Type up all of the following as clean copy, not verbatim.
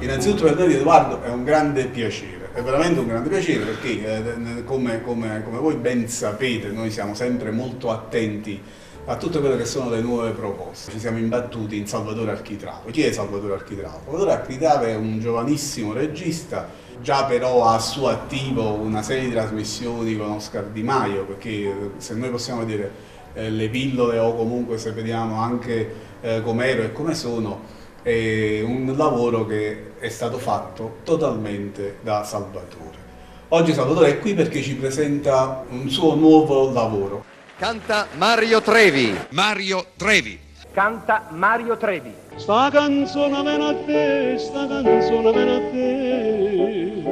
Innanzitutto per noi di Edoardo è un grande piacere, è veramente un grande piacere perché come voi ben sapete noi siamo sempre molto attenti a tutte quelle che sono le nuove proposte. Ci siamo imbattuti in Salvatore Architravo. Chi è Salvatore Architravo? Salvatore Architravo è un giovanissimo regista, già però ha a suo attivo una serie di trasmissioni con Oscar Di Maio, perché se noi possiamo vedere le pillole o comunque se vediamo anche com'ero e come sono, è un lavoro che è stato fatto totalmente da Salvatore. Oggi Salvatore è qui perché ci presenta un suo nuovo lavoro. Canta Mario Trevi. Mario Trevi. Canta Mario Trevi. Sta canzone viene a te, sta canzone viene a te.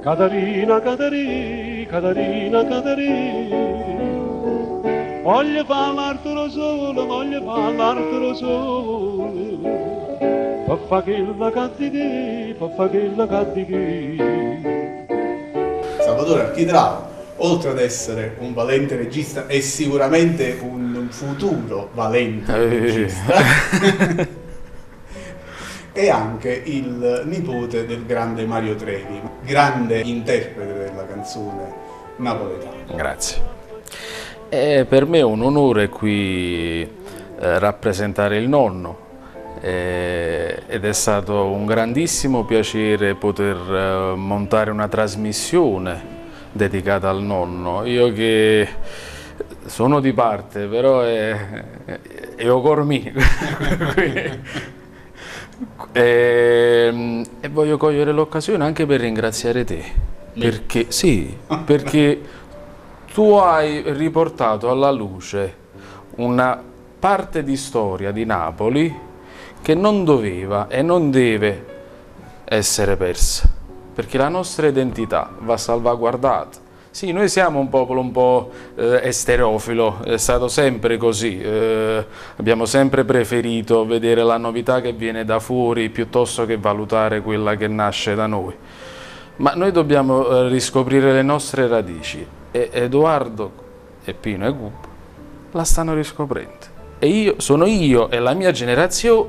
Caterina, Caterina, Caterina, Caterina. Voglio parlartelo solo, voglio parlartelo solo. Per fa che la cattichi, per fa che la cattichi. Salvatore Architravo, oltre ad essere un valente regista, è sicuramente un futuro valente regista. È anche il nipote del grande Mario Trevi, grande interprete della canzone napoletana. Grazie. Per me è un onore qui rappresentare il nonno ed è stato un grandissimo piacere poter montare una trasmissione dedicata al nonno. Io che sono di parte, però è cor mio. E voglio cogliere l'occasione anche per ringraziare te, perché sì, perché tu hai riportato alla luce una parte di storia di Napoli che non doveva e non deve essere persa, perché la nostra identità va salvaguardata. Sì, noi siamo un popolo un po' esterofilo, è stato sempre così, abbiamo sempre preferito vedere la novità che viene da fuori piuttosto che valutare quella che nasce da noi. Ma noi dobbiamo riscoprire le nostre radici. E Edoardo e Pino e Gub la stanno riscoprendo e sono io e la mia generazione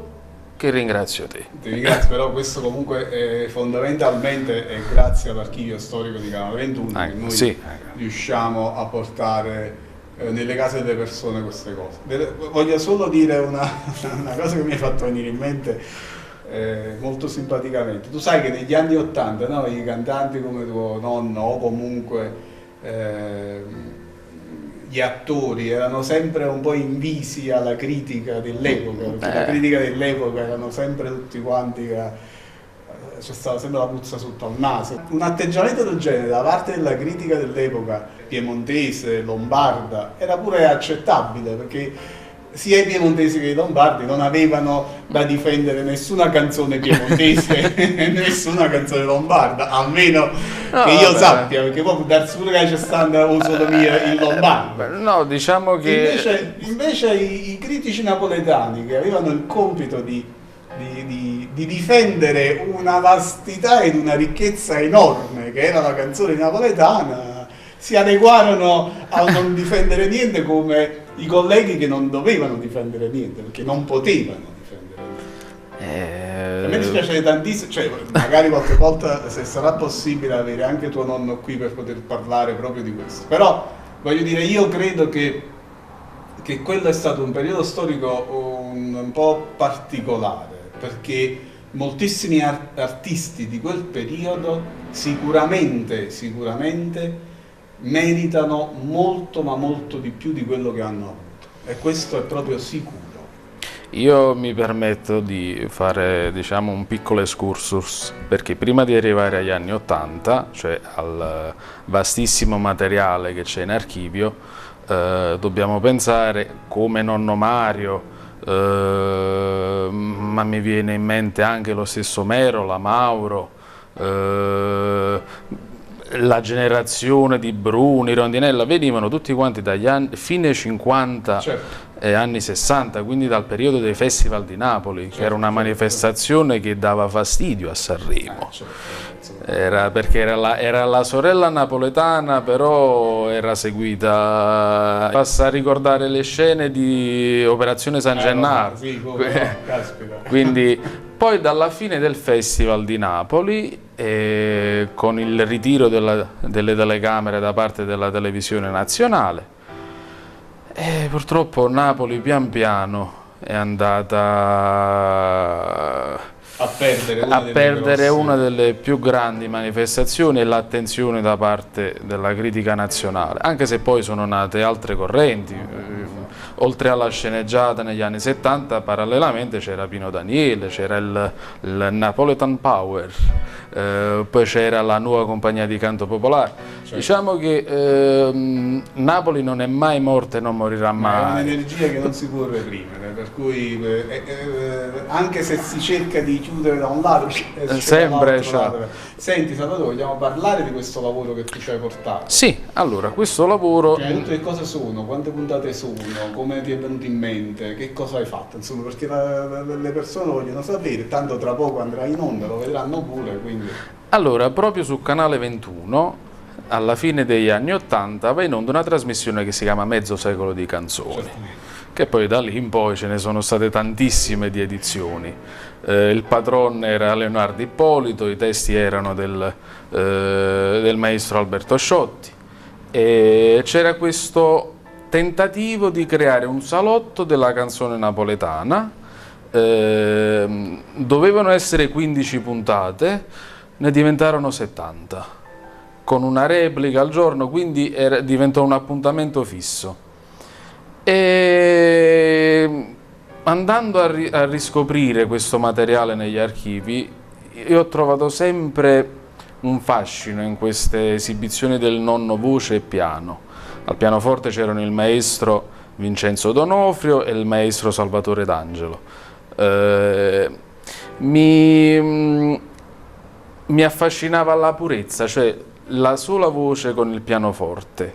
che ringrazio te. Ti ringrazio, però questo comunque fondamentalmente è grazie all'archivio storico di Canale 21 che noi riusciamo a portare nelle case delle persone queste cose. Voglio solo dire una cosa che mi hai fatto venire in mente molto simpaticamente. Tu sai che negli anni '80 no, i cantanti come tuo nonno o comunque gli attori erano sempre un po' invisi alla critica dell'epoca, perché la critica dell'epoca erano sempre tutti quanti che c'è stata sempre la puzza sotto al naso. Un atteggiamento del genere da parte della critica dell'epoca piemontese, lombarda, era pure accettabile, perché sia i piemontesi che i lombardi non avevano da difendere nessuna canzone piemontese e nessuna canzone lombarda, almeno che io sappia, perché poi può darsi pure che c'è stata una sodomia in lombardo. No, diciamo che invece i critici napoletani che avevano il compito di difendere una vastità ed una ricchezza enorme che era la canzone napoletana si adeguarono a non difendere niente come i colleghi che non dovevano difendere niente, perché non potevano difendere niente. A me dispiace tantissimo, cioè magari qualche volta se sarà possibile avere anche tuo nonno qui per poter parlare proprio di questo, però voglio dire, io credo che quello è stato un periodo storico un po' particolare, perché moltissimi artisti di quel periodo sicuramente meritano molto ma molto di più di quello che hanno avuto, e questo è proprio sicuro. Io mi permetto di fare, diciamo, un piccolo excursus, perché prima di arrivare agli anni '80, cioè al vastissimo materiale che c'è in archivio, dobbiamo pensare come nonno Mario, ma mi viene in mente anche lo stesso Merola, Mauro, la generazione di Bruni, Rondinella, venivano tutti quanti dagli anni fine 50 Certo. e anni 60, quindi dal periodo dei Festival di Napoli, che era una manifestazione che dava fastidio a Sanremo. Perché era la sorella napoletana, però era seguita. Basta ricordare le scene di Operazione San Gennaro. Sì, come no, caspita. Quindi poi dalla fine del Festival di Napoli, con il ritiro delle telecamere da parte della televisione nazionale, purtroppo Napoli pian piano è andata A perdere perdere una delle più grandi manifestazioni e l'attenzione da parte della critica nazionale, anche se poi sono nate altre correnti. Oltre alla sceneggiata negli anni 70, parallelamente c'era Pino Daniele, c'era il Napoletan Power, poi c'era la nuova compagnia di canto popolare. Certo. Diciamo che Napoli non è mai morta e non morirà Ma è mai. un'energia che non si può reprimere, per cui anche se si cerca di chiudere da un lato, Sempre dall'altro lato. Senti Salvatore, vogliamo parlare di questo lavoro che tu ci hai portato? Sì, allora, questo lavoro... Prima di tutto, che cosa sono? Quante puntate sono? Come ti è venuto in mente? Che cosa hai fatto? Insomma, perché le persone vogliono sapere, tanto tra poco andrà in onda, lo vedranno pure, quindi... Allora, proprio su Canale 21, alla fine degli anni 80, va in onda una trasmissione che si chiama Mezzo secolo di canzoni, che poi da lì in poi ce ne sono state tantissime di edizioni. Il patron era Leonardo Ippolito, i testi erano del maestro Alberto Sciotti, e c'era questo tentativo di creare un salotto della canzone napoletana. Dovevano essere 15 puntate, ne diventarono 70, con una replica al giorno, quindi diventò un appuntamento fisso. E andando a riscoprire questo materiale negli archivi, io ho trovato sempre un fascino in queste esibizioni del nonno voce e piano. Al pianoforte c'erano il maestro Vincenzo D'Onofrio e il maestro Salvatore D'Angelo. Mi affascinava la purezza, cioè la sola voce con il pianoforte.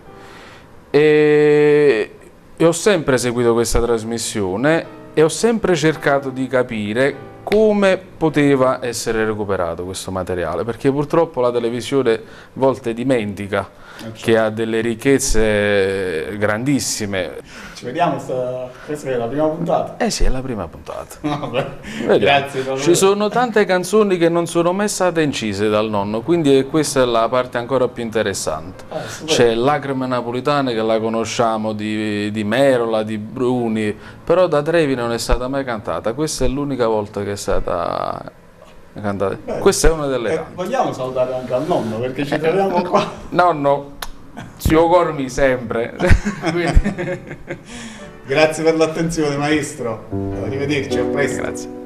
E ho sempre seguito questa trasmissione e ho sempre cercato di capire come poteva essere recuperato questo materiale, perché purtroppo la televisione a volte dimentica che ha delle ricchezze grandissime. Ci vediamo, questa è la prima puntata. Eh sì, è la prima puntata. Vabbè. Grazie. Ci sono tante canzoni che non sono mai state incise dal nonno, quindi questa è la parte ancora più interessante. C'è Lacrime napoletane, che la conosciamo di Merola, di Bruni, però da Trevi non è stata mai cantata. Questa è l'unica volta che è stata cantata. Beh, questa è una delle tante. Vogliamo salutare anche al nonno, perché ci troviamo qua. Nonno, zio Cormi sempre. Grazie per l'attenzione, maestro. Arrivederci, a presto. Grazie.